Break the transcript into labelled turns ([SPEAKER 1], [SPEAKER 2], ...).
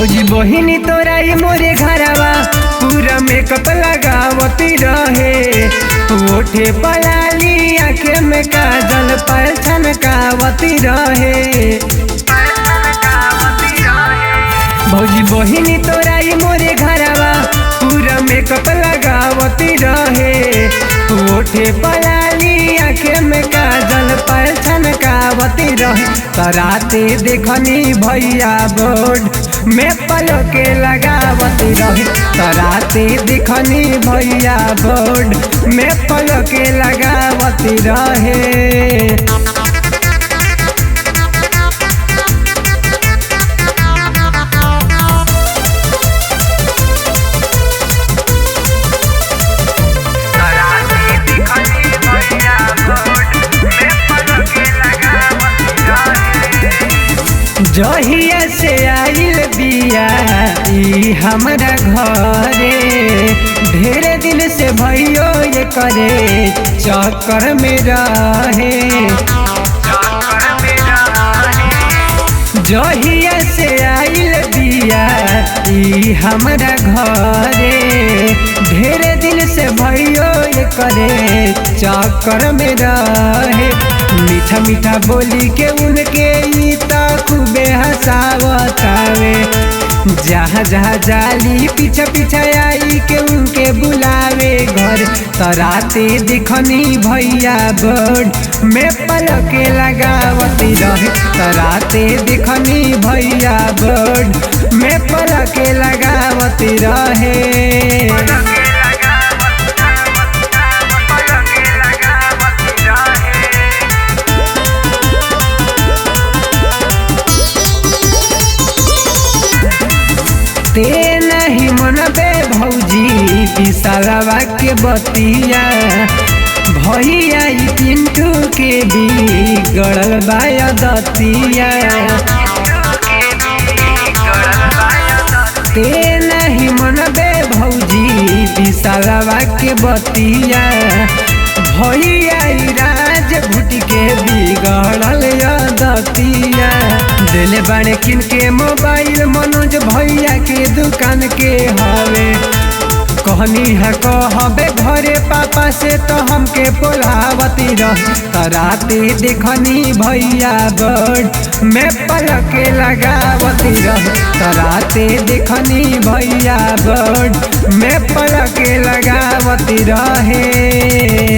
[SPEAKER 1] भौजी बहिनी तोरा ये मोरे घरवा पूरा मेकअप लगावती रहे। ओठे पलाली आँखें में काजल पैर छनकावती रहे। भौजी बहिनी तोरा ये मोरे घरवा पूरा मेकअप लगावती रहे। ओठे पलाली आँखें में काजल पैर छनकावती रहे। तराते देखनी भैया बोर्ड में पलके लगावती रहे। तराते देखनी भैया बोर्ड में पलके लगावती रहे। जहिया से आइल बिया ई हमरा घरे, ढेर दिन से भइयो ये करे चक्कर में रहे। जहिया से आइल बिया ई हमरा घरे, ढेर दिन से भइयो ये करे चक्कर में रहे। मीठा मीठा बोली के उनके ई खूबे हंसावतावे। जहाँ जहाँ जाली पीछा पीछा आई के उनके बुलावे घर। तराते दिखनी भैया बोर्ड में पलके लगावती रहे। तराते दिखनी भैया बोर्ड में पलके लगावती रहे। ते नहीं मनबे भौजी विशालवा के बतिया, भैया ई पिंटू के भी गड़ल बाया दतिया। ते नहीं मनबे भौजी विशालवा के बतिया, भैया ई राज भुट के भी गड़ल दतिया। दिले बाड़े किन के मोबाइल मनोज भैया के दुकान के हवे। कहनी है कहबे घरे पापा से तो हमके बोलावती रह। तराते देखनी भैया बोर्ड में पलके लगावती रह। तराते देखनी भैया बोर्ड में पलके लगावती रहे।